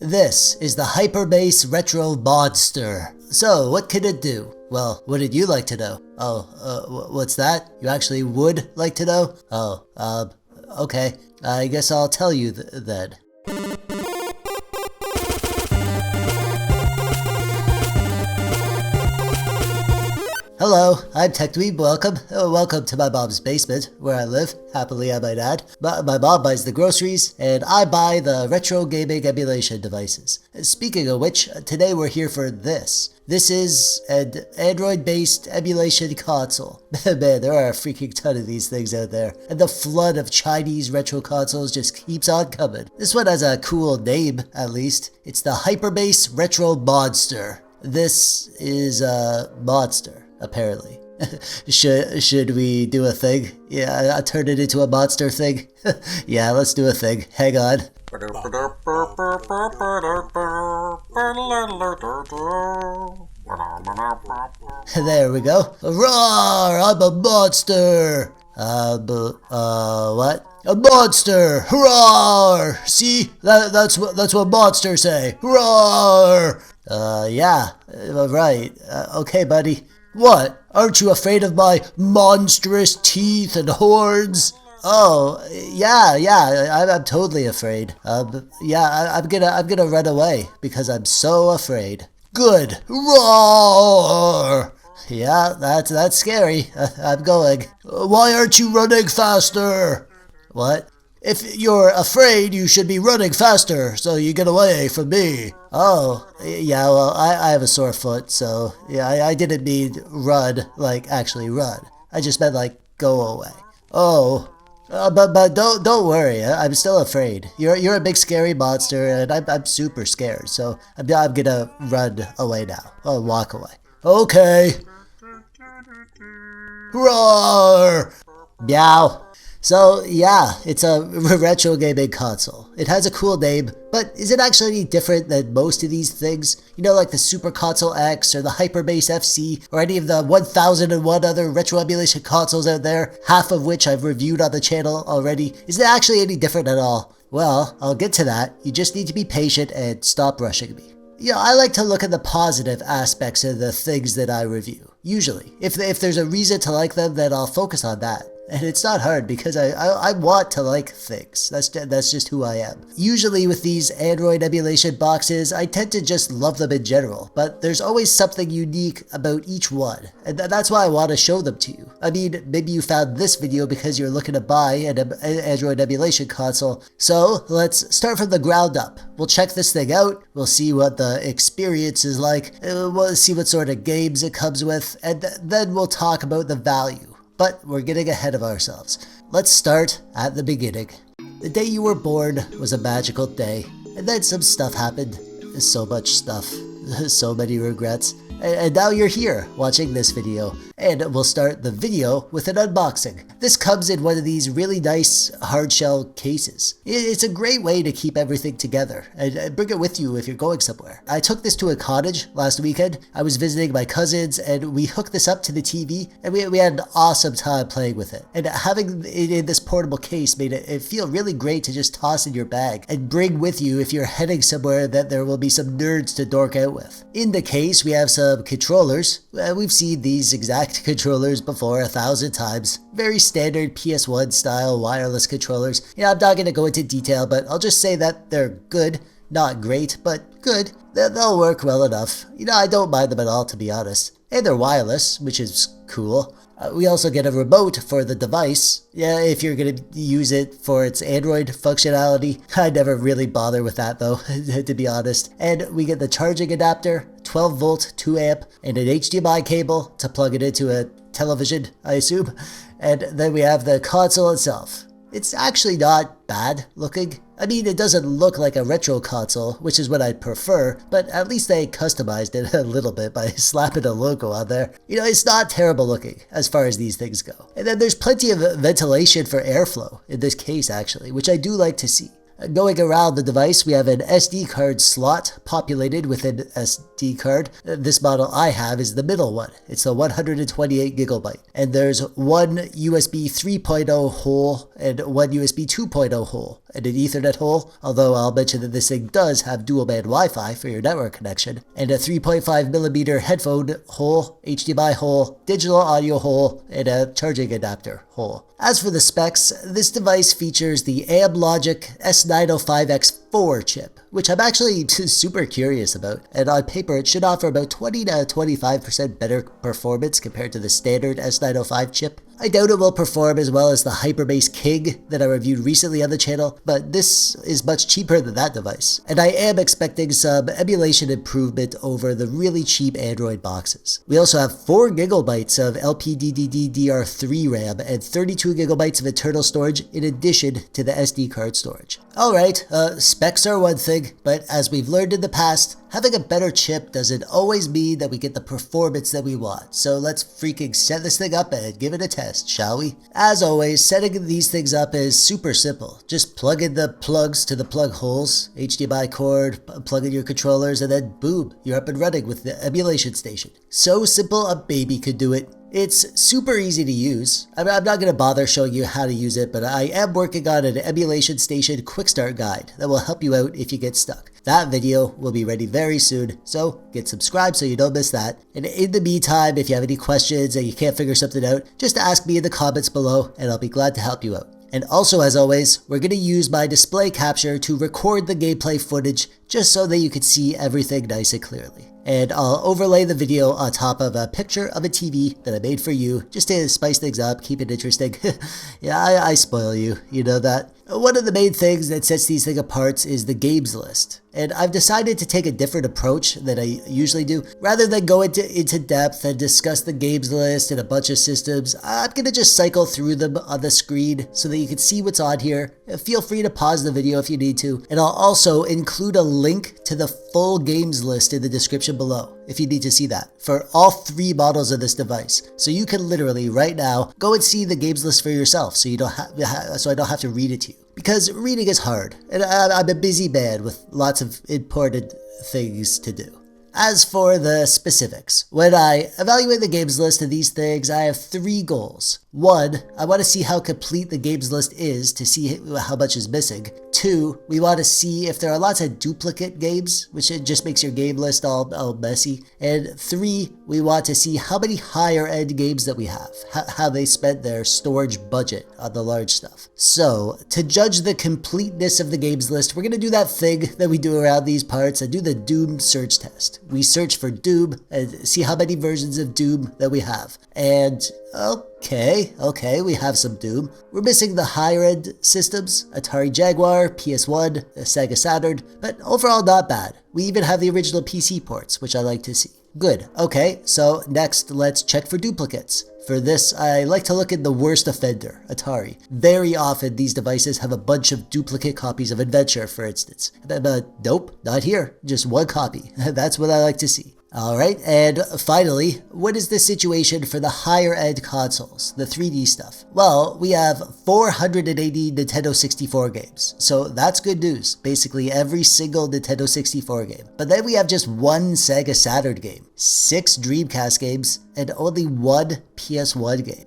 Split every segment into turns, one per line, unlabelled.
This is the Hyperbase Retro Monster. So, what can it do? Well, wouldn't you like to know? What's that? You actually would like to know? Okay. I guess I'll tell you then. Hello, I'm TechDweeb. Welcome to my mom's basement, where I live, happily I might add. My mom buys the groceries, and I buy the retro gaming emulation devices. Speaking of which, today we're here for this. This is an Android-based emulation console. Man, there are a freaking ton of these things out there, and the flood of Chinese retro consoles just keeps on coming. This one has a cool name, at least. It's the Hyperbase Retro Monster. This is a monster. Apparently. Should we do a thing? Yeah, I turned it into a monster thing. Yeah, let's do a thing. Hang on. There we go. Roar! I'm a monster! What? A monster! Roar! See? That's what monsters say. Roar! Yeah, right. Okay, buddy. What? Aren't you afraid of my monstrous teeth and horns? Oh, yeah, I'm totally afraid. Yeah, I'm gonna run away because I'm so afraid. Good. Roar! Yeah, that's scary. I'm going. Why aren't you running faster? What? If you're afraid, you should be running faster, so you get away from me. Oh, yeah, well, I have a sore foot, so, yeah, I didn't mean run, like, actually run. I just meant, like, go away. Oh, but don't worry, I'm still afraid. You're a big scary monster, and I'm super scared, so I'm gonna run away now. I'll walk away. Okay. Roar! Meow. So, yeah, it's a retro gaming console. It has a cool name, but is it actually any different than most of these things? You know, like the Super Console X or the Hyperbase FC or any of the 1001 other retro emulation consoles out there, half of which I've reviewed on the channel already. Is it actually any different at all? Well, I'll get to that. You just need to be patient and stop rushing me. You know, I like to look at the positive aspects of the things that I review. Usually. If there's a reason to like them, then I'll focus on that. And it's not hard because I want to like things. That's just who I am. Usually with these Android emulation boxes, I tend to just love them in general, but there's always something unique about each one, and that's why I want to show them to you. I mean, maybe you found this video because you're looking to buy an Android emulation console, so let's start from the ground up. We'll check this thing out, we'll see what the experience is like, we'll see what sort of games it comes with, and then we'll talk about the value. But we're getting ahead of ourselves. Let's start at the beginning. The day you were born was a magical day, and then some stuff happened. So much stuff. So many regrets. And now you're here, watching this video. And we'll start the video with an unboxing. This comes in one of these really nice hard shell cases. It's a great way to keep everything together, and bring it with you if you're going somewhere. I took this to a cottage last weekend. I was visiting my cousins, and we hooked this up to the TV, and we had an awesome time playing with it. And having it in this portable case made it feel really great to just toss in your bag, and bring with you if you're heading somewhere that there will be some nerds to dork out with. In the case, we have some controllers. We've seen these exact controllers before 1,000 times. Very standard PS1 style wireless controllers. Yeah, I'm not going to go into detail, but I'll just say that they're good. Not great, but good. They'll work well enough. You know, I don't mind them at all, to be honest. And they're wireless, which is cool. We also get a remote for the device. Yeah, if you're going to use it for its Android functionality. I never really bother with that though, to be honest. And we get the charging adapter, 12 volt, 2 amp, and an HDMI cable to plug it into a television, I assume. And then we have the console itself. It's actually not bad looking. I mean, it doesn't look like a retro console, which is what I'd prefer, but at least they customized it a little bit by slapping a logo on there. You know, it's not terrible looking as far as these things go. And then there's plenty of ventilation for airflow in this case, actually, which I do like to see. Going around the device, we have an SD card slot populated with an SD card. This model I have is the middle one. It's the 128 gigabyte. And there's one USB 3.0 hole and one USB 2.0 hole and an Ethernet hole, although I'll mention that this thing does have dual band Wi-Fi for your network connection, and a 3.5mm headphone hole, HDMI hole, digital audio hole, and a charging adapter hole. As for the specs, this device features the Amlogic S905X4 chip, which I'm actually super curious about, and on paper it should offer about 20 to 25% better performance compared to the standard S905 chip. I doubt it will perform as well as the Hyperbase King that I reviewed recently on the channel, but this is much cheaper than that device. And I am expecting some emulation improvement over the really cheap Android boxes. We also have 4 gigabytes of LPDDR3 RAM and 32 gigabytes of internal storage in addition to the SD card storage. Alright, specs are one thing, but as we've learned in the past, having a better chip doesn't always mean that we get the performance that we want. So let's freaking set this thing up and give it a test, shall we? As always, setting these things up is super simple. Just plug in the plugs to the plug holes, HDMI cord, plug in your controllers, and then boom, you're up and running with the emulation station. So simple a baby could do it. It's super easy to use. I'm not going to bother showing you how to use it, but I am working on an emulation station quick start guide that will help you out if you get stuck. That video will be ready very soon, so get subscribed so you don't miss that. And in the meantime, if you have any questions and you can't figure something out, just ask me in the comments below and I'll be glad to help you out. And also, as always, we're going to use my display capture to record the gameplay footage just so that you can see everything nice and clearly. And I'll overlay the video on top of a picture of a TV that I made for you, just to spice things up, keep it interesting. Yeah, I spoil you, you know that. One of the main things that sets these things apart is the games list. And I've decided to take a different approach than I usually do. Rather than go into depth and discuss the games list and a bunch of systems, I'm going to just cycle through them on the screen so that you can see what's on here. Feel free to pause the video if you need to. And I'll also include a link to the full games list in the description below if you need to see that for all 3 models of this device. So you can literally right now go and see the games list for yourself so I don't have to read it to you. Because reading is hard, and I'm a busy man with lots of important things to do. As for the specifics, when I evaluate the games list of these things, I have 3 goals. 1, I want to see how complete the games list is to see how much is missing. 2, we want to see if there are lots of duplicate games, which it just makes your game list all messy. And 3, we want to see how many higher end games that we have, how they spent their storage budget on the large stuff. So, to judge the completeness of the games list, we're going to do that thing that we do around these parts and do the Doom search test. We search for Doom and see how many versions of Doom that we have. And okay, we have some Doom. We're missing the higher end systems, Atari Jaguar, PS1, Sega Saturn, but overall not bad. We even have the original PC ports, which I like to see. Good, okay, so next let's check for duplicates. For this, I like to look at the worst offender, Atari. Very often these devices have a bunch of duplicate copies of Adventure, for instance. But nope, not here, just 1 copy. That's what I like to see. Alright, and finally, what is the situation for the higher end consoles, the 3D stuff? Well, we have 480 Nintendo 64 games, so that's good news, basically every single Nintendo 64 game. But then we have just 1 Sega Saturn game, 6 Dreamcast games, and only 1 PS1 game.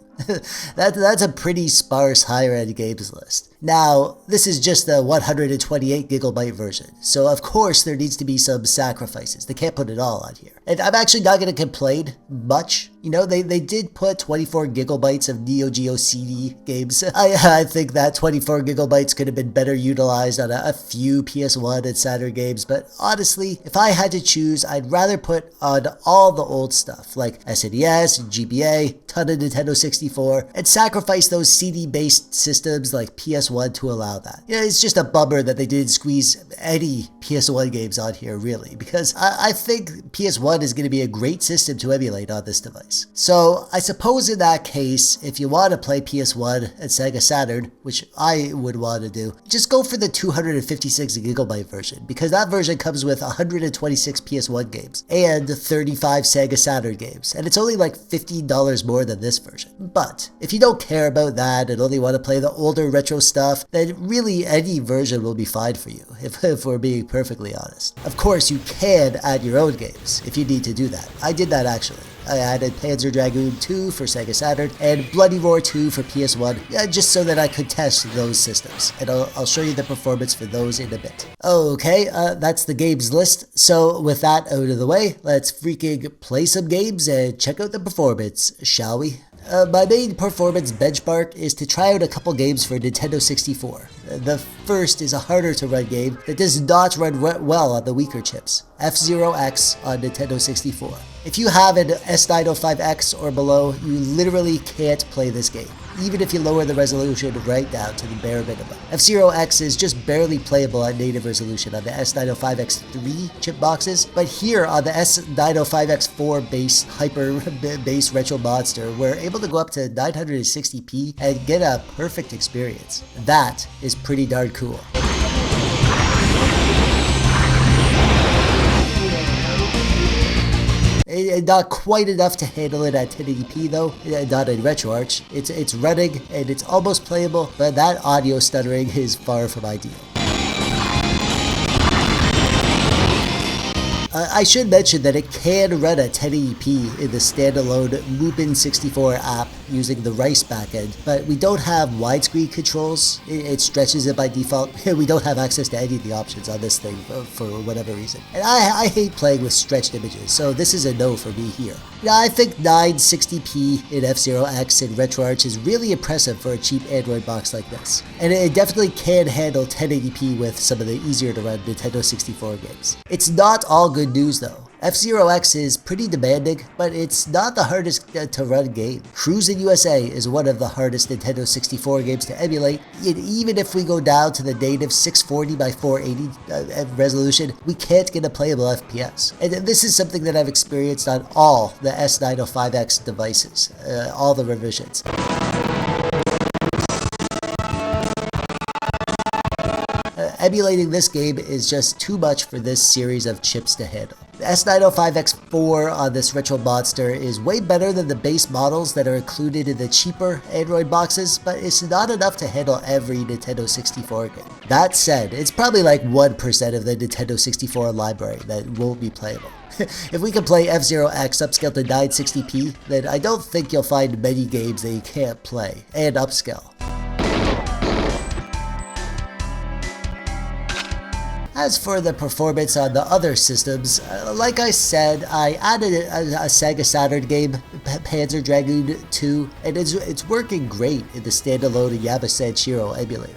That's a pretty sparse higher end games list. Now, this is just the 128 gigabyte version, so of course there needs to be some sacrifices. They can't put it all on here. And I'm actually not going to complain much. You know, they did put 24 gigabytes of Neo Geo CD games. I think that 24 gigabytes could have been better utilized on a few PS1 and Saturn games, but honestly, if I had to choose, I'd rather put on all the old stuff, like SNES, GBA, ton of Nintendo 64, and sacrifice those CD-based systems like PS1 to allow that. You know, it's just a bummer that they didn't squeeze any PS1 games on here, really, because I think PS1 is going to be a great system to emulate on this device. So I suppose in that case, if you want to play PS1 and Sega Saturn, which I would want to do, just go for the 256 gigabyte version, because that version comes with 126 PS1 games and 35 Sega Saturn games, and it's only like $15 more than this version. But if you don't care about that and only want to play the older retro stuff, stuff, then really any version will be fine for you, if we're being perfectly honest. Of course, you can add your own games if you need to do that. I did that actually. I added Panzer Dragoon 2 for Sega Saturn and Bloody Roar 2 for PS1, just so that I could test those systems, and I'll show you the performance for those in a bit. Okay, that's the games list, so with that out of the way, let's freaking play some games and check out the performance, shall we? My main performance benchmark is to try out a couple games for Nintendo 64. The first is a harder to run game that does not run well on the weaker chips, F-Zero X on Nintendo 64. If you have an S905X or below, you literally can't play this game, even if you lower the resolution right down to the bare minimum. F-Zero X is just barely playable at native resolution on the S905X3 chip boxes, but here on the S905X4 base retro monster, we're able to go up to 960p and get a perfect experience. That is pretty darn cool. Not quite enough to handle it at 1080p though, not in RetroArch. It's running and it's almost playable, but that audio stuttering is far from ideal. I should mention that it can run at 1080p in the standalone Mupen 64 app using the Rice backend, but we don't have widescreen controls. It stretches it by default. We don't have access to any of the options on this thing for whatever reason. And I hate playing with stretched images, so this is a no for me here. Yeah, I think 960p in F-Zero X and RetroArch is really impressive for a cheap Android box like this. And it definitely can handle 1080p with some of the easier to run Nintendo 64 games. It's not all good news though. F-Zero X is pretty demanding, but it's not the hardest to run game. Cruisin' USA is one of the hardest Nintendo 64 games to emulate, and even if we go down to the native 640 by 480 resolution, we can't get a playable FPS. And this is something that I've experienced on all the S905X devices, all the revisions. Emulating this game is just too much for this series of chips to handle. The S905X4 on this retro monster is way better than the base models that are included in the cheaper Android boxes, but it's not enough to handle every Nintendo 64 game. That said, it's probably like 1% of the Nintendo 64 library that won't be playable. If we can play F-Zero X upscaled to 960p, then I don't think you'll find many games that you can't play and upscale. As for the performance on the other systems, like I said, I added a Sega Saturn game, Panzer Dragoon 2, and it's working great in the standalone Yamasanshiro emulator.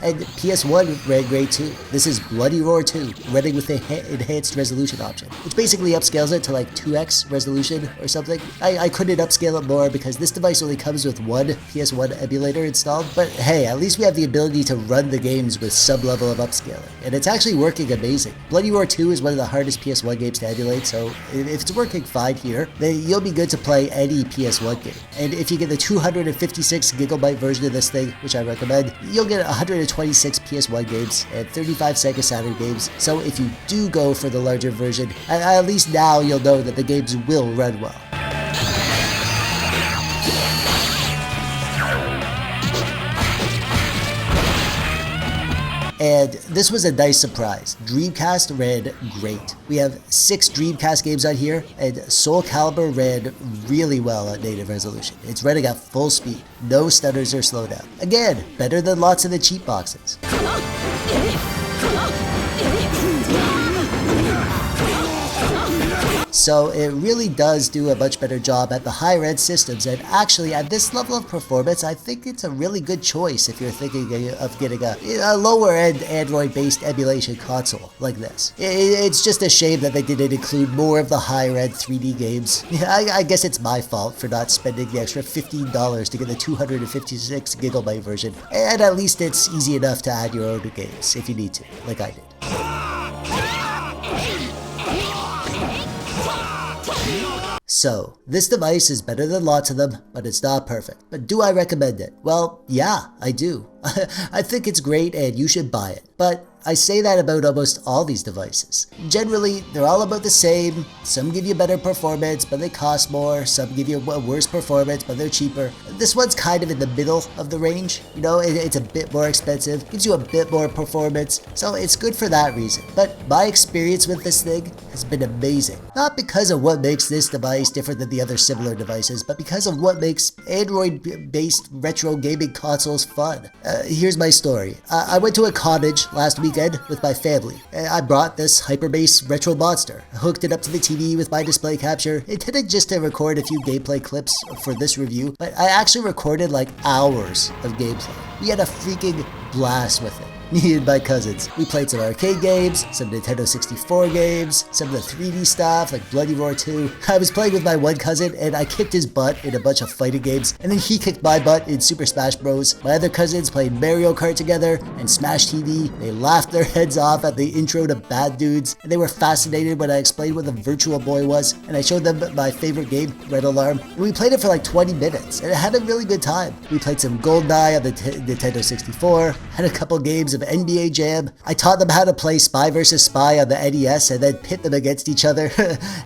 And PS1 ran great too. This is Bloody Roar 2, running with the enhanced resolution option, which basically upscales it to like 2x resolution or something. I couldn't upscale it more because this device only comes with one PS1 emulator installed, but hey, at least we have the ability to run the games with some level of upscaling, and it's actually working amazing. Bloody Roar 2 is one of the hardest PS1 games to emulate, so if it's working fine here, then you'll be good to play any PS1 game. And if you get the 256GB version of this thing, which I recommend, you'll get 126 PS1 games and 35 Sega Saturn games, so if you do go for the larger version, at least now you'll know that the games will run well. And this was a nice surprise. Dreamcast ran great. We have 6 Dreamcast games on here, and Soul Calibur ran really well at native resolution. It's running at full speed, no stutters or slowdown. Again, better than lots of the cheap boxes. So it really does do a much better job at the higher end systems, and actually at this level of performance I think it's a really good choice if you're thinking of getting a lower end Android based emulation console like this. It's just a shame that they didn't include more of the higher end 3D games. I guess it's my fault for not spending the extra $15 to get the 256GB version, and at least it's easy enough to add your own games if you need to, like I did. So, this device is better than lots of them, but it's not perfect. But do I recommend it? Well, yeah, I do. I think it's great and you should buy it. But I say that about almost all these devices. Generally, they're all about the same. Some give you better performance, but they cost more. Some give you worse performance, but they're cheaper. This one's kind of in the middle of the range. You know, it's a bit more expensive, gives you a bit more performance, so it's good for that reason. But my experience with this thing has been amazing. Not because of what makes this device different than the other similar devices, but because of what makes Android-based retro gaming consoles fun. Here's my story. I went to a cottage last weekend with my family. I brought this Hyperbase retro monster. I hooked it up to the TV with my display capture, intended just to record a few gameplay clips for this review, but I actually recorded like hours of gameplay. We had a freaking blast with it. Me and my cousins. We played some arcade games, some Nintendo 64 games, some of the 3D stuff like Bloody Roar 2. I was playing with my one cousin and I kicked his butt in a bunch of fighting games, and then he kicked my butt in Super Smash Bros. My other cousins played Mario Kart together and Smash TV. They laughed their heads off at the intro to Bad Dudes, and they were fascinated when I explained what the Virtual Boy was, and I showed them my favorite game, Red Alarm. And we played it for like 20 minutes, and I had a really good time. We played some GoldenEye on the Nintendo 64, had a couple games of NBA Jam. I taught them how to play Spy vs. Spy on the NES and then pit them against each other.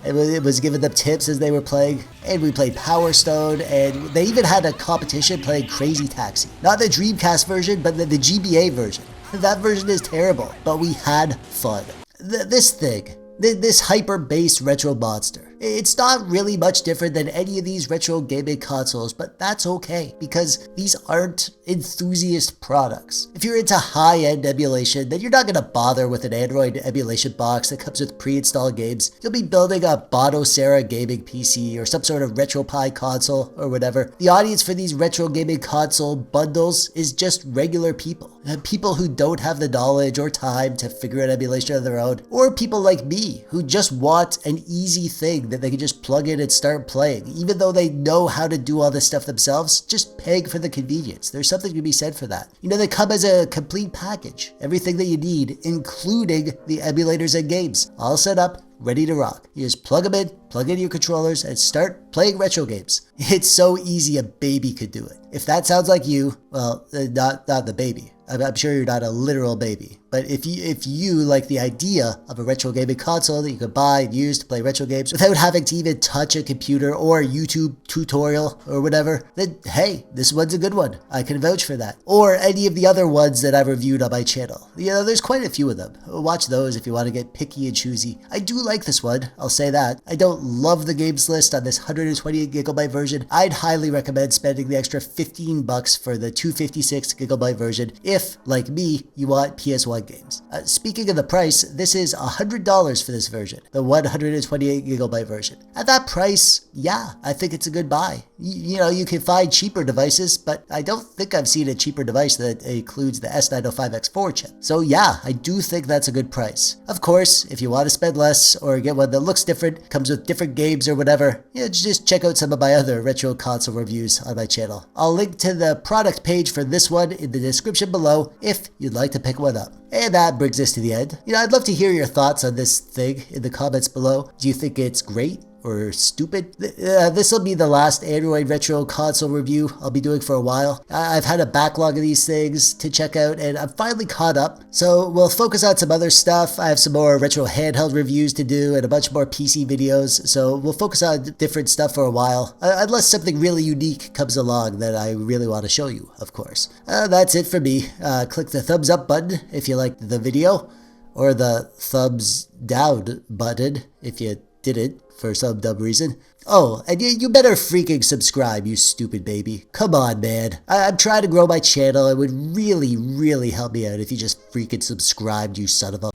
It was giving them tips as they were playing. And we played Power Stone, and they even had a competition playing Crazy Taxi. Not the Dreamcast version, but the GBA version. That version is terrible, but we had fun. This thing, this hyper-based retro monster, it's not really much different than any of these retro gaming consoles, but that's okay, because these aren't enthusiast products. If you're into high-end emulation, then you're not going to bother with an Android emulation box that comes with pre-installed games. You'll be building a Bonocera gaming PC or some sort of RetroPie console or whatever. The audience for these retro gaming console bundles is just regular people. People who don't have the knowledge or time to figure out emulation on their own, or people like me who just want an easy thing that they can just plug in and start playing, even though they know how to do all this stuff themselves, just paying for the convenience. There's something to be said for that. You know, they come as a complete package. Everything that you need, including the emulators and games, all set up, ready to rock. You just plug them in, plug in your controllers, and start playing retro games. It's so easy a baby could do it. If that sounds like you, well, not the baby. I'm sure you're not a literal baby. But if you like the idea of a retro gaming console that you could buy and use to play retro games without having to even touch a computer or a YouTube tutorial or whatever, then hey, this one's a good one. I can vouch for that. Or any of the other ones that I've reviewed on my channel. You know, there's quite a few of them. Watch those if you want to get picky and choosy. I do like this one, I'll say that. I don't love the games list on this 128GB version. I'd highly recommend spending the extra $15 for the 256GB version if, like me, you want PS1 games. Speaking of the price, this is $100 for this version, the 128GB version. At that price, yeah, I think it's a good buy. You know, you can find cheaper devices, but I don't think I've seen a cheaper device that includes the S905X4 chip. So yeah, I do think that's a good price. Of course, if you want to spend less or get one that looks different, comes with different games or whatever, you know, just check out some of my other retro console reviews on my channel. I'll link to the product page for this one in the description below if you'd like to pick one up. And that brings us to the end. You know, I'd love to hear your thoughts on this thing in the comments below. Do you think it's great or stupid? This will be the last Android retro console review I'll be doing for a while. I've had a backlog of these things to check out and I'm finally caught up. So we'll focus on some other stuff. I have some more retro handheld reviews to do and a bunch more PC videos. So we'll focus on different stuff for a while, unless something really unique comes along that I really want to show you, of course. That's it for me. Click the thumbs up button if you liked the video, or the thumbs down button if you didn't for some dumb reason. Oh, and you better freaking subscribe, you stupid baby. Come on, man. I'm trying to grow my channel. It would really, really help me out if you just freaking subscribed, you son of a...